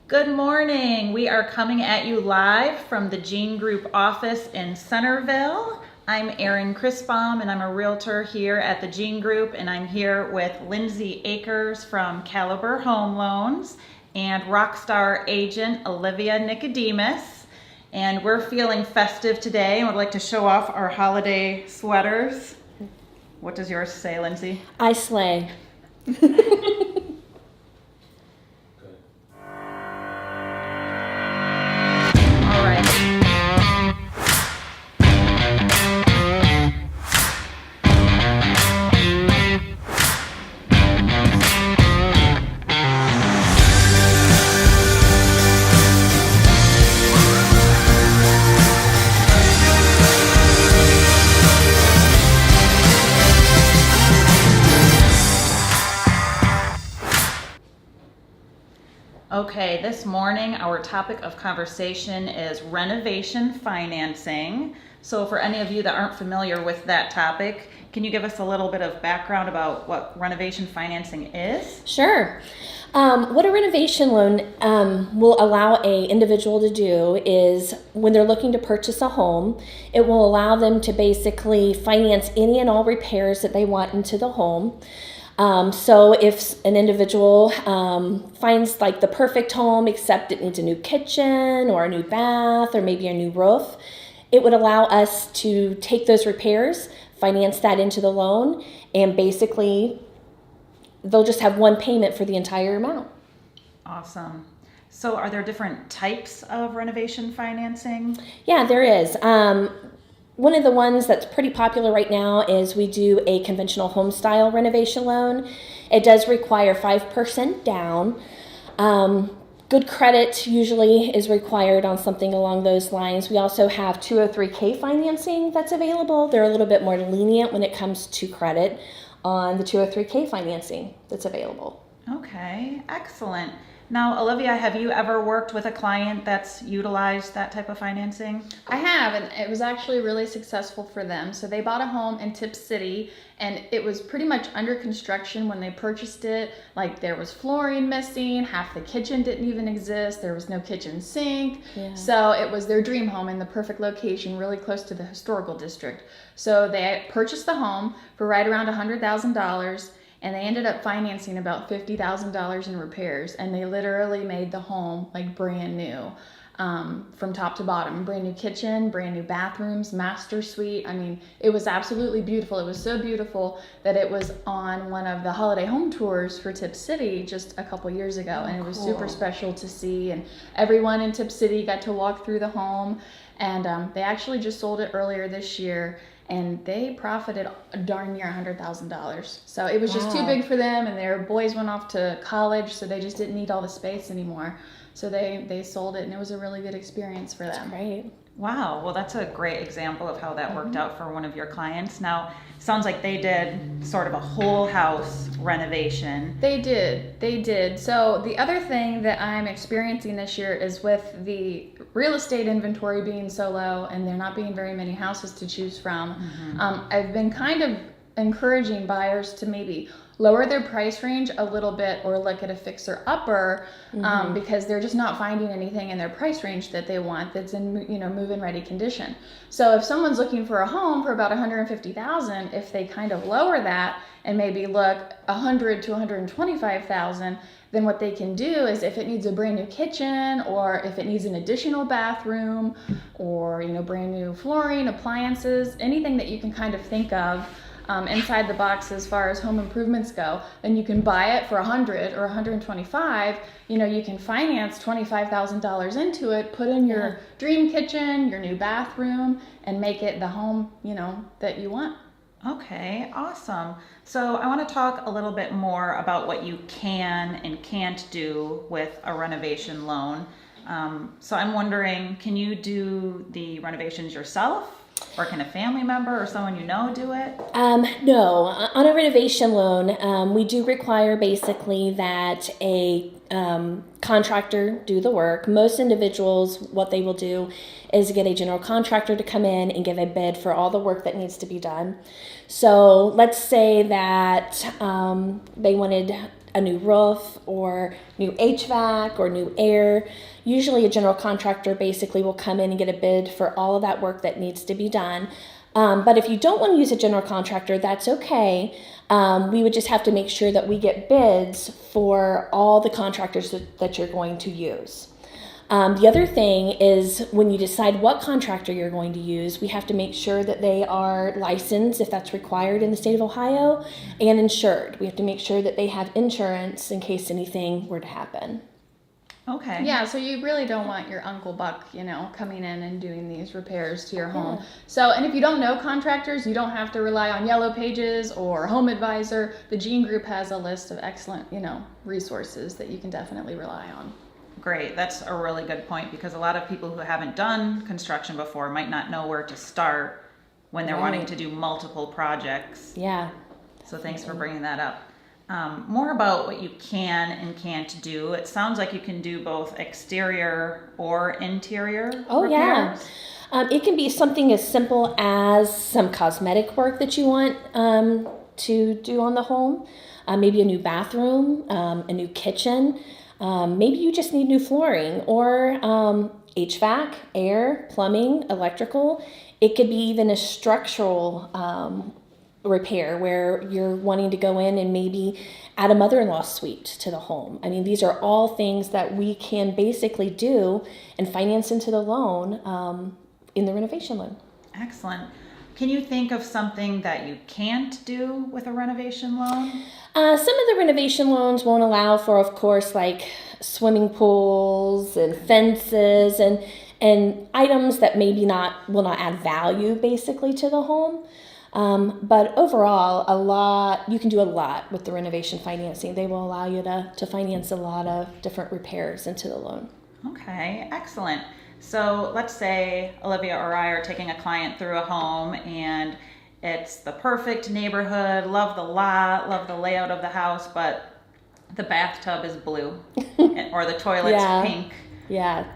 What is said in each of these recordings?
Good morning. We are coming at you live from the TheGeneGroup office in Centerville. I'm Erin Chrisbaum and I'm a realtor here at the TheGeneGroup, and I'm here with Lindsay Akers from Caliber Home Loans and rockstar agent Olivia Nicodemus. And we're feeling festive today and would like to show off our holiday sweaters. What does yours say, Lindsay? I slay. All right. Okay, this morning our topic of conversation is renovation financing. So for any of you that aren't familiar with that topic, can you give us a little bit of background about what renovation financing is? Sure. What a renovation loan will allow a individual to do is when they're looking to purchase a home, it will allow them to basically finance any and all repairs that they want into the home. So if an individual finds like the perfect home, except it needs a new kitchen or a new bath or maybe a new roof, it would allow us to take those repairs, finance that into the loan, and basically they'll just have one payment for the entire amount. Awesome. So are there different types of renovation financing? Yeah, there is. One of the ones that's pretty popular right now is we do a conventional home style renovation loan. It does require 5% down. Good credit usually is required on something along those lines. We also have 203K financing that's available. They're a little bit more lenient when it comes to credit on the 203K financing that's available. Okay, excellent. Now, Olivia, have you ever worked with a client that's utilized that type of financing? I have, and it was actually really successful for them. So they bought a home in Tip City, and it was pretty much under construction when they purchased it. Like, there was flooring missing, half the kitchen didn't even exist, there was no kitchen sink. Yeah. So it was their dream home in the perfect location, really close to the historical district. So they purchased the home for right around $100,000. And they ended up financing about $50,000 in repairs, and they literally made the home like brand new, from top to bottom. Brand new kitchen, brand new bathrooms, master suite. I mean, it was absolutely beautiful. It was so beautiful that it was on one of the holiday home tours for Tip City just a couple years ago, and it was super special to see. And everyone in Tip City got to walk through the home, and they actually just sold it earlier this year. And they profited darn near $100,000. So it was just too big for them, and their boys went off to college, so they just didn't need all the space anymore. So they sold it, and it was a really good experience for them. Right. Wow, well, that's a great example of how that worked out for one of your clients. Now, sounds like they did sort of a whole house renovation. They did. So the other thing that I'm experiencing this year is with the real estate inventory being so low and there not being very many houses to choose from, I've been kind of encouraging buyers to maybe lower their price range a little bit or look at a fixer-upper, because they're just not finding anything in their price range that they want that's in move-in ready condition. So if someone's looking for a home for about $150,000, if they kind of lower that and maybe look $100,000 to $125,000, then what they can do is, if it needs a brand new kitchen or if it needs an additional bathroom or brand new flooring, appliances, anything that you can kind of think of inside the box as far as home improvements go, then you can buy it for $100,000 or $125,000. You can finance $25,000 into it, put in your dream kitchen, your new bathroom, and make it the home that you want. Okay, awesome. So I want to talk a little bit more about what you can and can't do with a renovation loan. So I'm wondering, can you do the renovations yourself? Or can a family member or someone you know do it? No. On a renovation loan, we do require basically that a contractor do the work. Most individuals, what they will do is get a general contractor to come in and give a bid for all the work that needs to be done. So let's say that they wanted a new roof or new HVAC or new air, usually a general contractor basically will come in and get a bid for all of that work that needs to be done. But if you don't want to use a general contractor, that's okay. We would just have to make sure that we get bids for all the contractors that you're going to use. The other thing is when you decide what contractor you're going to use, we have to make sure that they are licensed, if that's required in the state of Ohio, and insured. We have to make sure that they have insurance in case anything were to happen. Okay. Yeah, so you really don't want your Uncle Buck, coming in and doing these repairs to your home. So, and if you don't know contractors, you don't have to rely on Yellow Pages or Home Advisor. The Gene Group has a list of excellent, resources that you can definitely rely on. Great. That's a really good point, because a lot of people who haven't done construction before might not know where to start when they're wanting to do multiple projects. Yeah. So thanks for bringing that up. More about what you can and can't do. It sounds like you can do both exterior or interior repairs. Yeah. It can be something as simple as some cosmetic work that you want to do on the home. Maybe a new bathroom, a new kitchen. Maybe you just need new flooring or HVAC, air, plumbing, electrical. It could be even a structural repair where you're wanting to go in and maybe add a mother-in-law suite to the home. I mean, these are all things that we can basically do and finance into the loan in the renovation loan. Excellent. Can you think of something that you can't do with a renovation loan? Some of the renovation loans won't allow for, of course, like swimming pools and fences and items that maybe will not add value basically to the home. But overall, you can do a lot with the renovation financing. They will allow you to finance a lot of different repairs into the loan. Okay, excellent. So let's say Olivia or I are taking a client through a home and it's the perfect neighborhood, love the lot, love the layout of the house, but the bathtub is blue or the toilet's pink. Yeah.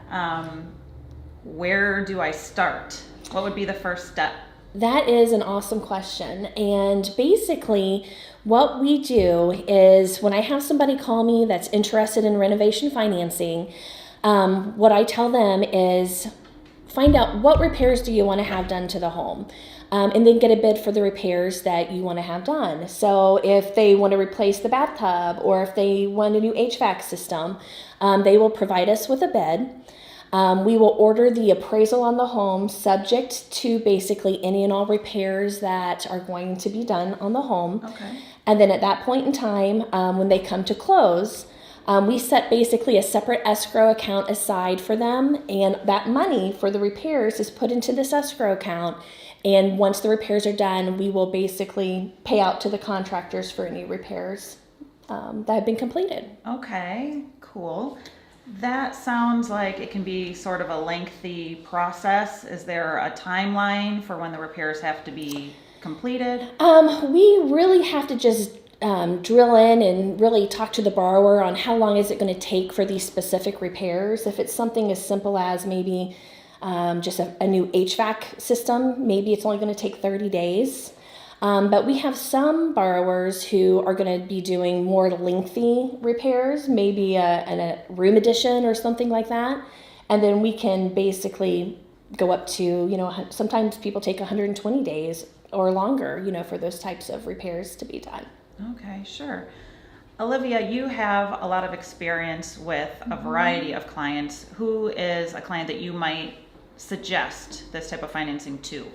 Where do I start? What would be the first step? That is an awesome question. And basically, what we do is when I have somebody call me that's interested in renovation financing, what I tell them is find out what repairs do you want to have done to the home, and then get a bid for the repairs that you want to have done. So if they want to replace the bathtub or if they want a new HVAC system, they will provide us with a bid. We will order the appraisal on the home subject to basically any and all repairs that are going to be done on the home. Okay. And then at that point in time, when they come to close, we set basically a separate escrow account aside for them, and that money for the repairs is put into this escrow account. And once the repairs are done, we will basically pay out to the contractors for any repairs that have been completed. Okay, cool. That sounds like it can be sort of a lengthy process. Is there a timeline for when the repairs have to be completed? We really have to just drill in and really talk to the borrower on how long is it going to take for these specific repairs. If it's something as simple as maybe just a new HVAC system, maybe it's only going to take 30 days. But we have some borrowers who are going to be doing more lengthy repairs, maybe a room addition or something like that. And then we can basically go up to, sometimes people take 120 days or longer, for those types of repairs to be done. Okay, sure. Olivia, you have a lot of experience with a variety of clients. Who is a client that you might suggest this type of financing to?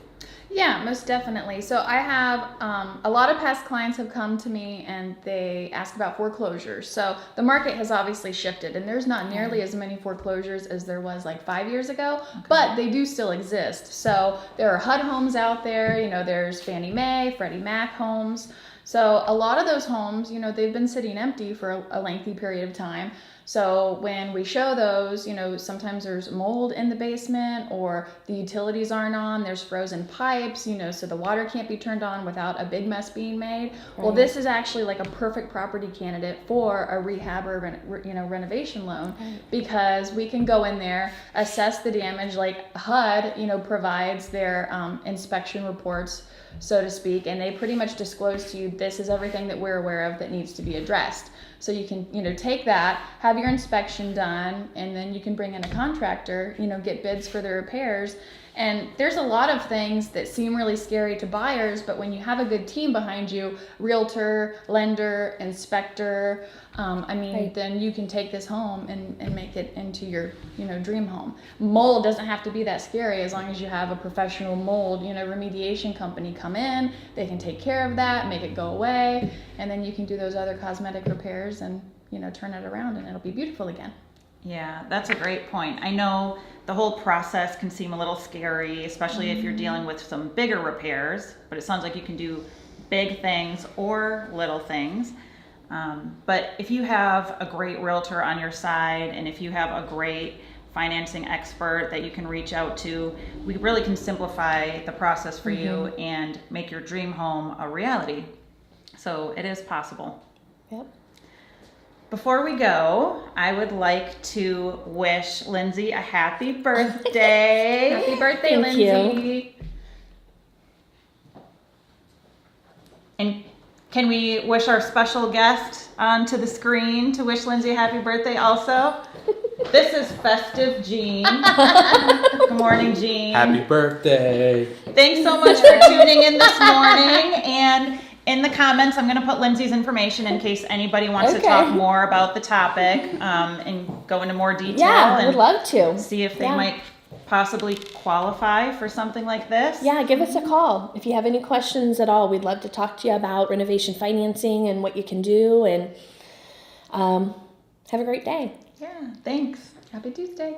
Yeah, most definitely. So I have a lot of past clients have come to me and they ask about foreclosures. So the market has obviously shifted and there's not nearly as many foreclosures as there was like 5 years ago, but they do still exist. So there are HUD homes out there, there's Fannie Mae, Freddie Mac homes. So a lot of those homes, they've been sitting empty for a lengthy period of time. So when we show those, sometimes there's mold in the basement or the utilities aren't on, there's frozen pipes, so the water can't be turned on without a big mess being made. Right. Well, this is actually like a perfect property candidate for a rehab or, renovation loan, because we can go in there, assess the damage, like HUD, provides their inspection reports so to speak, and they pretty much disclose to you, this is everything that we're aware of that needs to be addressed. So you can, take that, have your inspection done, and then you can bring in a contractor, get bids for the repairs. And there's a lot of things that seem really scary to buyers, but when you have a good team behind you, realtor, lender, inspector, Right. then you can take this home and make it into your, dream home. Mold doesn't have to be that scary as long as you have a professional mold, remediation company come in, they can take care of that, make it go away, and then you can do those other cosmetic repairs and, turn it around and it'll be beautiful again. Yeah, that's a great point. I know the whole process can seem a little scary, especially if you're dealing with some bigger repairs, but it sounds like you can do big things or little things. But if you have a great realtor on your side, and if you have a great financing expert that you can reach out to, we really can simplify the process for you and make your dream home a reality. So it is possible. Yep. Before we go, I would like to wish Lindsay a happy birthday. Happy birthday, Thank you. Lindsay. And can we wish our special guest onto the screen to wish Lindsay a happy birthday also? This is Festive Jean. Good morning, Jean. Happy birthday. Thanks so much for tuning in this morning. And in the comments, I'm going to put Lindsay's information in case anybody wants to Okay. talk more about the topic and go into more detail. Yeah, I and would love to. see if they Yeah. might possibly qualify for something like this. Yeah, give us a call. If you have any questions at all, we'd love to talk to you about renovation financing and what you can do. And have a great day. Yeah, thanks. Happy Tuesday.